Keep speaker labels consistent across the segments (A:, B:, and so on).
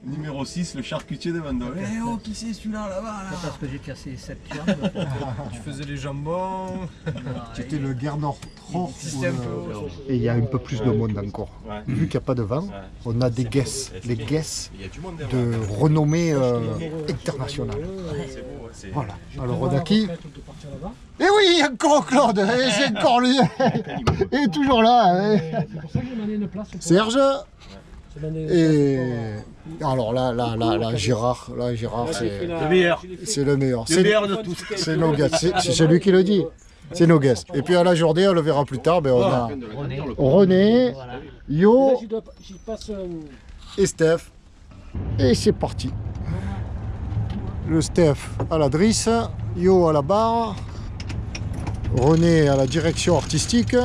A: Numéro 6, le charcutier de Vendôme. Eh oh, qui c'est celui-là là-bas là
B: Parce que j'ai cassé 7 jambes.
A: Tu faisais les jambons.
C: Tu étais le Gernot Tror.
D: Et il y a un peu plus de monde encore.
A: Ouais.
D: Vu qu'il n'y a pas de vent, on a des guesses. Les guesses
A: Il y a du monde
D: de renommée internationale.
A: C'est beau, ouais, c'est...
D: Voilà. Alors on a qui? Et oui, il y a encore Claude. Et c'est encore lui. Il est toujours là.
B: C'est pour ça que j'ai demandé une place.
D: Serge. Et alors là, Gérard, c'est
A: le meilleur.
D: C'est le meilleur.
A: Le meilleur de tous.
D: C'est nos gars. C'est celui qui le dit. C'est nos guests. Et puis à la journée, on le verra plus tard, ben on a René, Yo et Steph. Et c'est parti. Le Steph à la drisse, Yo à la barre, René à la direction artistique.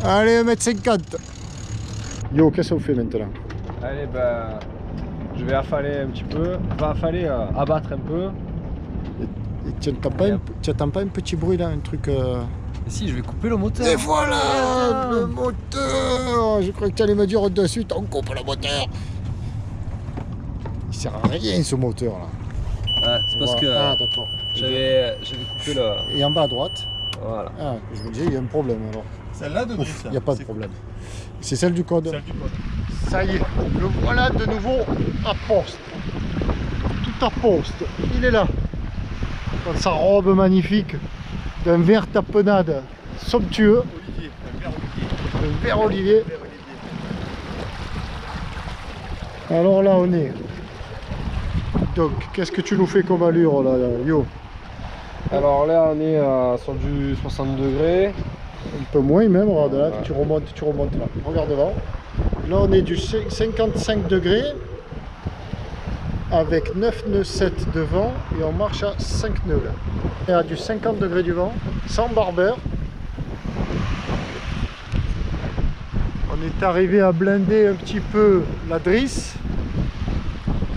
D: Allez, 1m50. Yo, qu'est-ce que vous faites maintenant?
E: Allez, ben, je vais affaler un petit peu, pas affaler, abattre un peu.
D: Et tu n'entends pas un petit bruit là, un truc...
E: Si, je vais couper le moteur.
D: Et voilà, le moteur. Je crois que tu allais me dire de suite, on coupe le moteur. Il sert à rien ce moteur là.
E: Ah, c'est parce que
D: Ah d'accord.
E: j'avais coupé le...
D: Et en bas à droite.
E: Voilà.
D: Ah, je me disais, il y a un problème alors.
A: Celle-là de
D: Ouf, il n'y a pas de problème. C'est celle du code.
A: Celle du code.
D: Ça y est, le voilà de nouveau à poste. Tout à poste. Il est là. Dans sa robe magnifique d'un vert tapenade somptueux.
A: Olivier,
D: Un vert olivier. Alors là on est. Donc qu'est-ce que tu nous fais comme allure là, Yo?
E: Alors là, on est sur du 60 degrés.
D: Un peu moins même, regarde là, tu remontes là. Regarde devant. Là on est du 55 degrés avec 9 nœuds 7 de vent et on marche à 5 nœuds là. Et à du 50 degrés du vent, sans barbeur. On est arrivé à blinder un petit peu la drisse.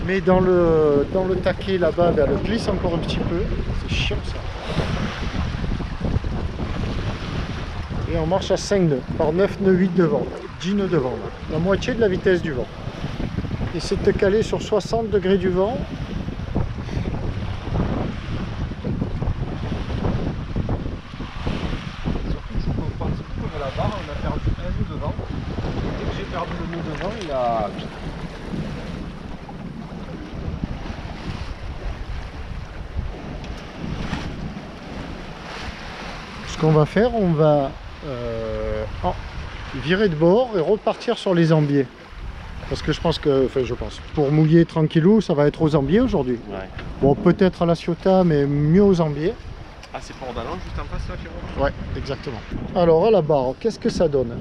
D: Mais dans le taquet là-bas, elle glisse encore un petit peu. C'est chiant ça. Et on marche à 5 nœuds, par 9 nœuds 8 de vent, 10 nœuds de vent, là. La moitié de la vitesse du vent. Et c'est de caler sur 60 degrés du vent.
E: Sur la barre, on a perdu un nœud de vent. Et dès que j'ai perdu le nœud de vent, il a...
D: Ce qu'on va faire, on va virer de bord et repartir sur les ambiers. Parce que je pense que, pour mouiller tranquillou, ça va être aux ambiers aujourd'hui.
A: Ouais.
D: Bon, peut-être à la Ciotat, mais mieux aux ambiers.
A: Ah, c'est Port d'Allan juste en face là, Pierrot?
D: Ouais, exactement. Alors à la barre, qu'est-ce que ça donne?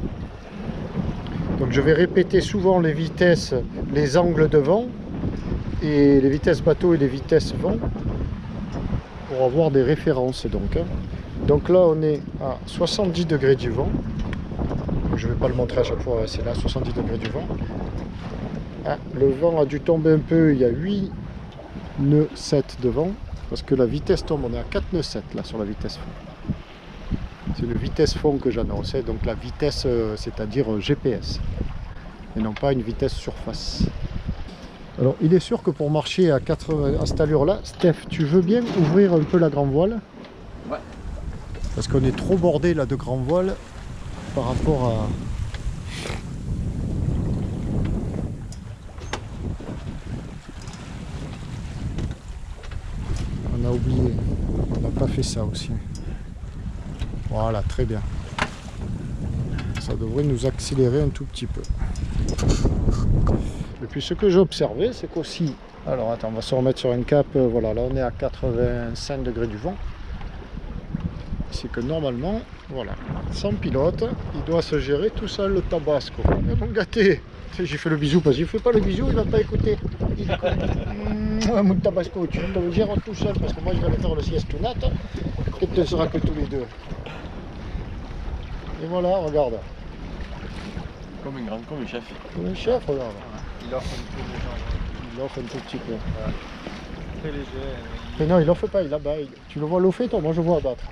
D: Donc je vais répéter souvent les vitesses, les angles de vent, et les vitesses bateau et les vitesses vent, pour avoir des références donc. Donc là on est à 70 degrés du vent. Je ne vais pas le montrer à chaque fois, c'est là 70 degrés du vent. Ah, le vent a dû tomber un peu, il y a 8 nœuds 7 de vent. Parce que la vitesse tombe, on est à 4 nœuds 7 là sur la vitesse fond. C'est le vitesse fond que j'annonce, donc la vitesse c'est-à-dire GPS. Et non pas une vitesse surface. Alors il est sûr que pour marcher à cette allure là, Steph, tu veux bien ouvrir un peu la grand voile?
E: Ouais.
D: Parce qu'on est trop bordé là de grand voile par rapport à... On a oublié, on n'a pas fait ça aussi. Voilà, très bien. Ça devrait nous accélérer un tout petit peu. Et puis ce que j'ai observé, c'est qu'aussi... Alors attends, on va se remettre sur une cape. Voilà, là on est à 85 degrés du vent. C'est que normalement, voilà, sans pilote, il doit se gérer tout seul le tabasco. Et mon gâté, j'ai fait le bisou parce qu'il ne fait pas le bisou, il va pas écouter. Il dit mon tabasco, tu te le gères tout seul parce que moi je vais aller faire le siestunat et tu ne seras que tous les deux. Et voilà, regarde.
A: Comme un chef.
D: Comme un chef, regarde.
E: Il offre un peu de gens.
D: Il offre un tout petit peu.
E: Ouais. Très léger.
D: Mais non, il offre pas, il abat. Tu le vois l'offrir toi, moi je vois abattre.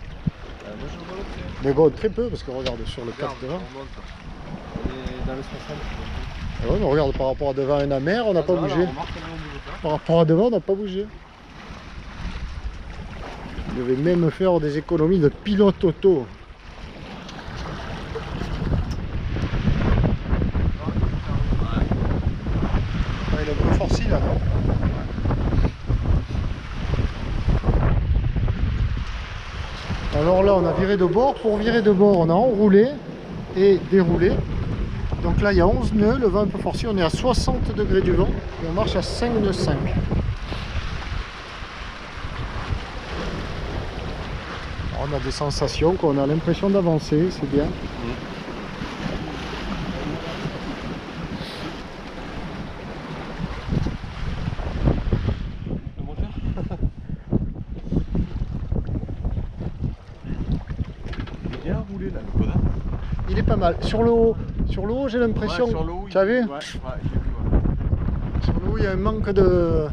E: Moi je le vois l'offrir.
D: Mais bon, très peu parce que regarde sur le cap devant.
E: On monte. dans les 60.
D: Ah ouais, mais regarde, par rapport à devant et la mer, on n'a pas bougé. Par rapport à devant, on n'a pas bougé. Je vais même faire des économies de pilote auto. Il est un peu forci là, non? Alors là, on a viré de bord. Pour virer de bord, on a enroulé et déroulé. Donc là, il y a 11 nœuds, le vent un peu forci. On est à 60 degrés du vent et on marche à 5 nœuds 5. Alors, on a des sensations qu'on a l'impression d'avancer, c'est bien.
E: Le moteur. Il est bien roulé là, le Koda.
D: Il est pas mal. Sur le haut, j'ai l'impression.
E: Ouais, sur le haut,
D: tu as vu?
E: Ouais, j'ai vu. Ouais.
D: Sur le haut, il y a un manque de.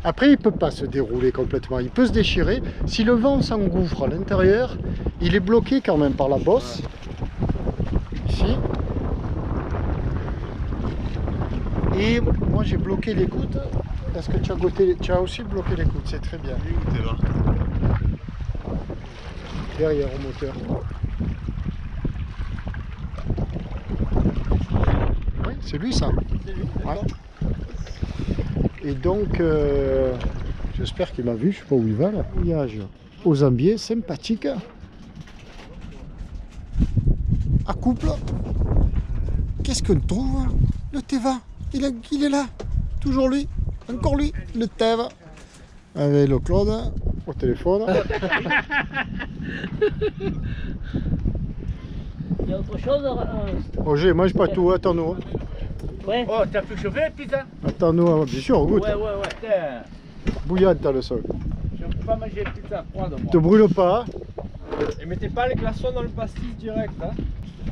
D: Après, il peut pas se dérouler complètement. Il peut se déchirer. Si le vent s'engouffre à l'intérieur, il est bloqué quand même par la bosse. Ici. Et moi, j'ai bloqué l'écoute. Est-ce que tu as aussi bloqué l'écoute? C'est très bien.
E: T'es là.
D: Derrière au moteur. Oui, c'est lui ça. Ouais. Et donc, j'espère qu'il m'a vu, je sais pas où il va là. Voyage aux Zambiers, sympathique. À couple. Qu'est-ce qu'on trouve? Le Teva, il est là. Toujours lui, encore lui, le Teva. Avec le Claude au téléphone.
F: Il y a autre chose
D: Roger, mange pas tout, attends-nous.
F: Ouais.
G: Oh, t'as pu chauffer la pizza?
D: Attends-nous, bien sûr, on goûte.
G: Ouais. Putain,
D: Bouillade, t'as le sol.
G: je peux pas manger la pizza froide, moi.
D: Te brûle pas.
E: Et mettez pas les glaçons dans le pastis direct, hein.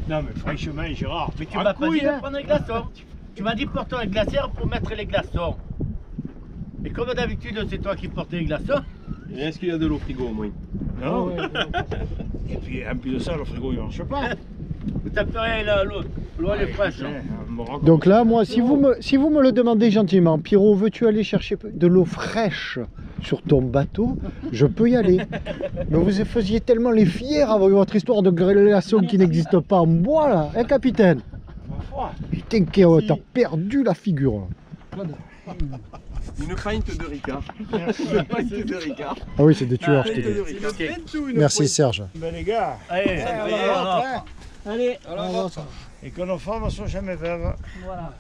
G: Non, mais franchement, Gérard, mais tu
E: Ah,
G: m'as pas dit
E: couille, hein.
G: de prendre les glaçons. Tu m'as dit porter un glacière pour mettre les glaçons. Et comme d'habitude, c'est toi qui portais les glaçons.
E: Et est-ce qu'il y a de l'eau frigo au moins?
G: Non. Et puis, en plus de ça, le frigo, il marche pas. Vous tapez rien là, l'eau elle est fraîche. Hein.
D: Donc là, moi, si vous me le demandez gentiment, Pierrot, veux-tu aller chercher de l'eau fraîche sur ton bateau? Je peux y aller. Mais vous faisiez tellement les fiers avec votre histoire de glaçons qui n'existe pas en bois, là, hein, capitaine? Putain, t'as perdu la figure. Là.
E: Une pinte de Ricard. Une pinte de Ricard.
D: Ah oui, c'est des tueurs, je
E: Pinte
D: te dis.
E: de Ricard.
D: Merci, Serge.
G: Ben les gars,
F: Allez, allez,
G: et que nos femmes ne sont jamais veuves.
F: voilà.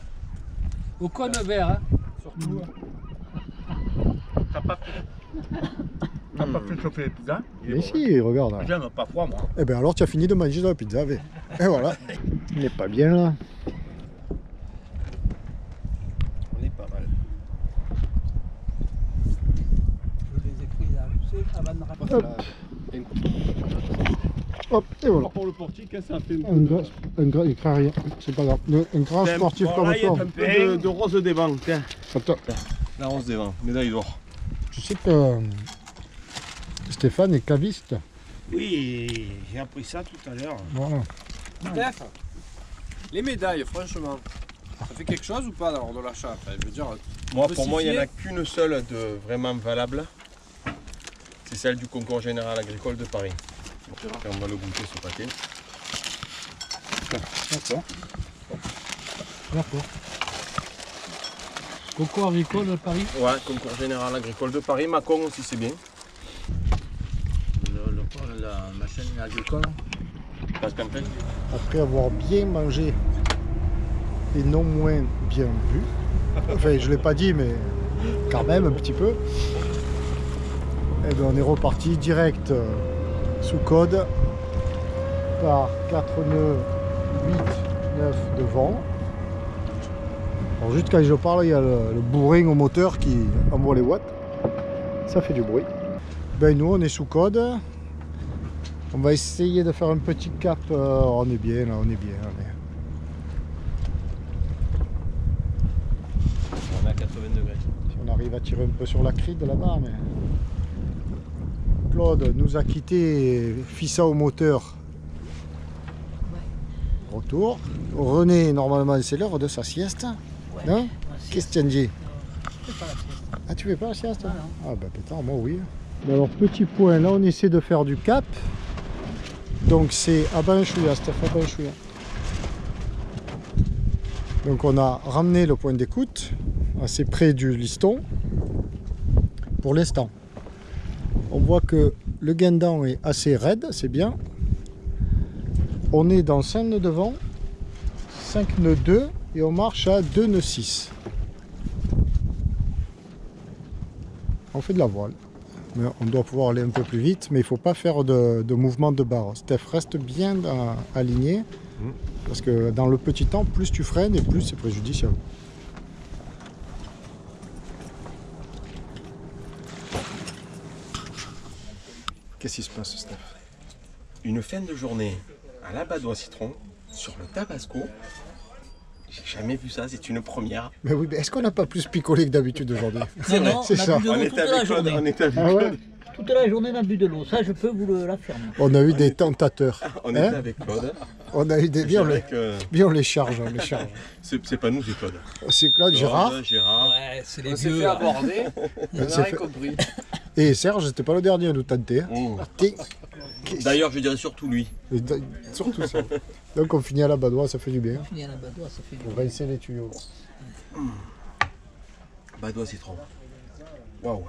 B: Au coin de verre, hein, surtout.
G: T'as pas pu chauffer les pizzas?
D: Mais si, regarde. Là.
G: J'aime pas froid, moi.
D: Eh bien alors, tu as fini de manger dans la pizza. Et voilà. Il n'est pas bien là.
E: On est pas mal.
B: Je les ai pris là, tu sais, avant de rappeler.
D: Hop. Hop, et voilà.
E: Pour le portique, ça a fait
D: Un grand, il craint rien. C'est pas grave. Un grand sportif comme
E: il y a
D: toi.
E: un peu de rose des vents, tiens.
D: Attends,
E: La rose des vents, médaille d'or.
D: tu sais que Stéphane est caviste.
G: Oui, j'ai appris ça tout à l'heure.
D: Voilà.
H: Steph, les médailles, franchement, ça fait quelque chose ou pas lors de l'achat? Enfin, je veux dire,
E: Moi,
H: peut
E: pour moi, il n'y en a
H: s'y
E: qu'une seule de vraiment valable. C'est celle du concours général agricole de Paris. Et on va le goûter ce paquet.
D: D'accord. D'accord.
B: Coco agricole de Paris.
E: Ouais, concours général agricole de Paris. Macon aussi, c'est bien.
G: La machine agricole.
E: Parce qu'en fait,
D: Après avoir bien mangé et non moins bien bu, enfin je ne l'ai pas dit mais quand même un petit peu, et bien, on est reparti direct sous code par 4 nœuds 8, 9 de vent. Alors juste quand je parle, il y a le bourrin au moteur qui envoie les watts. Ça fait du bruit. Ben nous on est sous code. On va essayer de faire un petit cap. On est bien là, on est bien.
E: on est à 80 degrés.
D: Si on arrive à tirer un peu sur la cride là-bas, mais Claude nous a quitté, fit ça au moteur Retour. René, normalement, c'est l'heure de sa sieste. Non? Qu'est-ce que tu as dit? Ah, tu fais pas la sieste? Ah, bah putain, moi oui. Alors, petit point, là, on essaie de faire du cap. Donc, c'est à Banchouya, Steph, à Banchouya. Donc, on a ramené le point d'écoute assez près du liston pour l'instant. On voit que le guindant est assez raide, c'est bien. On est dans 5 nœuds de vent, 5 nœuds 2 et on marche à 2 nœuds 6. On fait de la voile. Mais on doit pouvoir aller un peu plus vite, mais il ne faut pas faire de mouvement de barre. Steph, reste bien aligné, parce que dans le petit temps, plus tu freines et plus c'est préjudiciable. Qu'est-ce qui se passe, Steph?
E: Une fin de journée à la badoie citron sur le Tabasco. J'ai jamais vu ça, c'est une première.
D: Mais oui, mais est-ce qu'on n'a pas plus picolé que d'habitude aujourd'hui?
F: Non, non,
D: c'est
F: on a
D: ça.
F: bu de l'eau toute la journée.
E: On était avec
D: Ah ouais.
E: Claude.
F: Toute la journée, on a bu de l'eau. Ça, je peux vous l'affirmer.
D: On a eu des tentateurs.
E: On
D: Hein?
E: était avec Claude.
D: On a eu des... Bien, on les charge, on les charge.
E: C'est pas nous, c'est Claude.
D: C'est Claude, Gérard.
E: Claude, Gérard.
F: Ouais, c'est
H: On
F: les
H: s'est
F: vieux.
H: fait aborder, on
D: C'est
H: n'a rien
D: fait-
H: compris.
D: Et Serge, c'était pas le dernier à nous tenter. Hein.
E: Mmh.
D: T'es-
E: D'ailleurs, je dirais surtout lui.
D: Et surtout ça. Donc on finit à la badoie, ça fait du bien.
F: Fini à la badoie, ça fait du
D: On va rincer les tuyaux.
E: Badoie citron. Waouh.